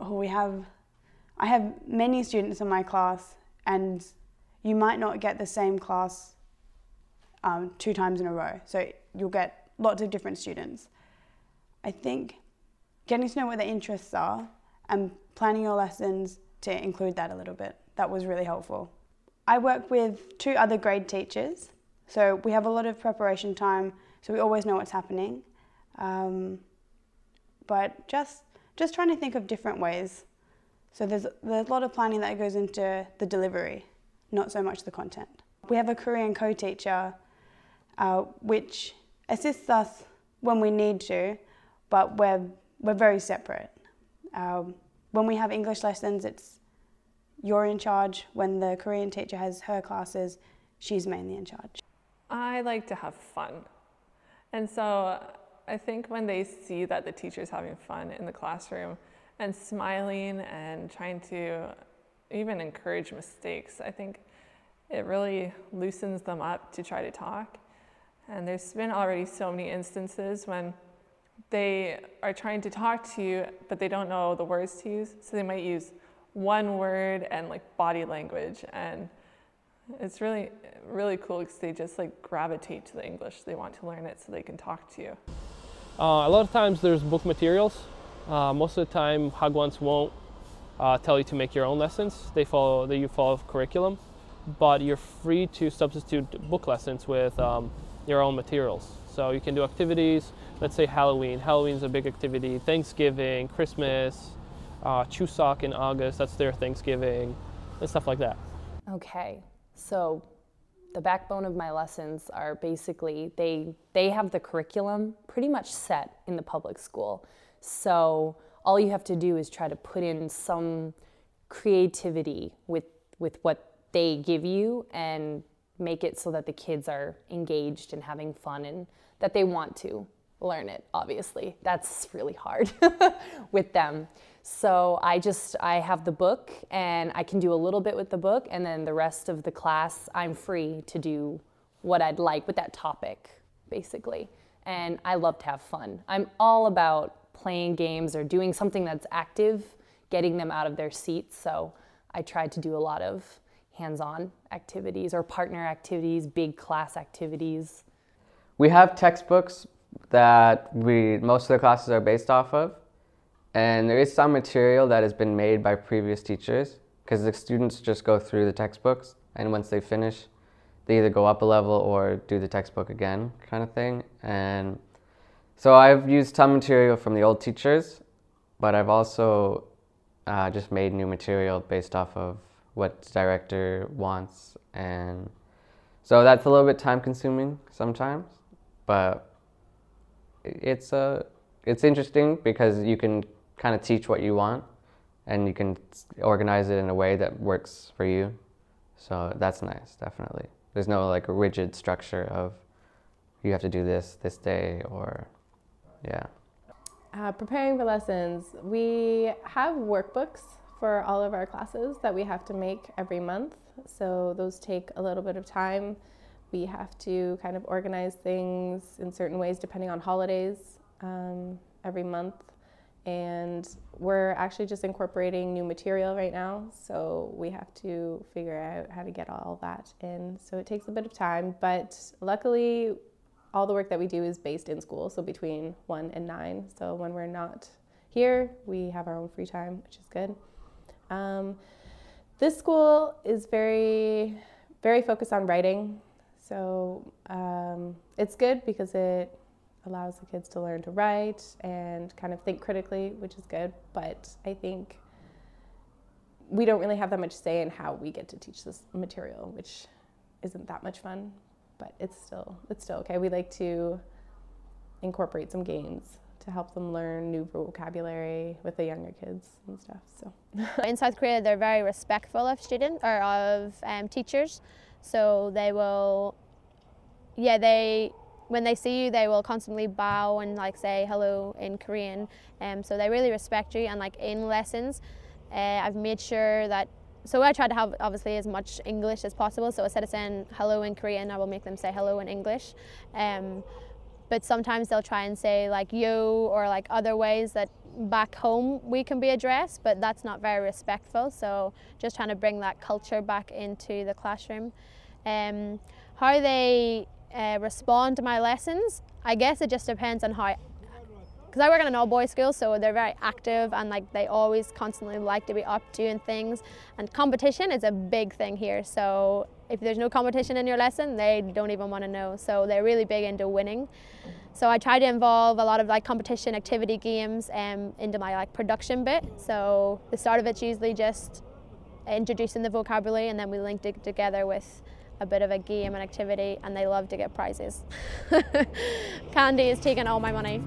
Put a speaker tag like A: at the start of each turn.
A: Oh, I have many students in my class, and you might not get the same class 2 times in a row. So you'll get lots of different students. I think getting to know what their interests are and planning your lessons to include that a little bit, that was really helpful. I work with 2 other grade teachers, so we have a lot of preparation time, so we always know what's happening. But just trying to think of different ways. So there's a lot of planning that goes into the delivery, not so much the content. We have a Korean co-teacher, which assists us when we need to, but we're very separate. When we have English lessons, it's you're in charge. When the Korean teacher has her classes, she's mainly in charge.
B: I like to have fun. And so I think when they see that the teacher's having fun in the classroom and smiling and trying to even encourage mistakes, I think it really loosens them up to try to talk. And there's been already so many instances when they are trying to talk to you, but they don't know the words to use. So they might use one word and like body language. And it's really, really cool because they just like gravitate to the English. They want to learn it so they can talk to you.
C: A lot of times there's book materials. Most of the time Hagwons won't tell you to make your own lessons. You follow curriculum, but you're free to substitute book lessons with your own materials. So you can do activities, let's say Halloween. Halloween's a big activity. Thanksgiving, Christmas, Chuseok in August, that's their Thanksgiving, and stuff like that.
D: Okay, so the backbone of my lessons are basically, they have the curriculum pretty much set in the public school. So all you have to do is try to put in some creativity with what they give you and make it so that the kids are engaged and having fun and that they want to learn it, obviously. That's really hard with them. So I have the book and I can do a little bit with the book, and then the rest of the class, I'm free to do what I'd like with that topic, basically. And I love to have fun. I'm all about playing games or doing something that's active, getting them out of their seats. So I try to do a lot of hands-on activities or partner activities, big class activities.
E: We have textbooks that most of the classes are based off of, and there is some material that has been made by previous teachers because the students just go through the textbooks, and once they finish, they either go up a level or do the textbook again, kind of thing. And so I've used some material from the old teachers, but I've also just made new material based off of what the director wants, and so that's a little bit time consuming sometimes, but it's interesting because you can kind of teach what you want and you can organize it in a way that works for you. So that's nice, definitely. There's no like a rigid structure of you have to do this day or, yeah.
F: Preparing for lessons, we have workbooks for all of our classes that we have to make every month. So those take a little bit of time. We have to kind of organize things in certain ways depending on holidays every month. And we're actually just incorporating new material right now. So we have to figure out how to get all that in. So it takes a bit of time, but luckily all the work that we do is based in school. So between 1 and 9. So when we're not here, we have our own free time, which is good. This school is very, very focused on writing. So it's good because it allows the kids to learn to write and kind of think critically, which is good. But I think we don't really have that much say in how we get to teach this material, which isn't that much fun, but it's still okay. We like to incorporate some games to help them learn new vocabulary with the younger kids and stuff. So
G: in South Korea, they're very respectful of students or of teachers. So they will, when they see you, they will constantly bow and like say hello in Korean. So they really respect you. And like in lessons, I've made sure that, so I try to have obviously as much English as possible. So instead of saying hello in Korean, I will make them say hello in English. but sometimes they'll try and say like yo or like other ways that back home we can be addressed, but that's not very respectful. So just trying to bring that culture back into the classroom. How they respond to my lessons, I guess it just depends on how, because I work in an all-boys school, so they're very active and like they always constantly like to be up doing things, and competition is a big thing here. So if there's no competition in your lesson, they don't even want to know. So they're really big into winning. So I try to involve a lot of like competition activity games into my like production bit. So the start of it's usually just introducing the vocabulary, and then we link it together with a bit of a game and activity, and they love to get prizes. Candy is taking all my money.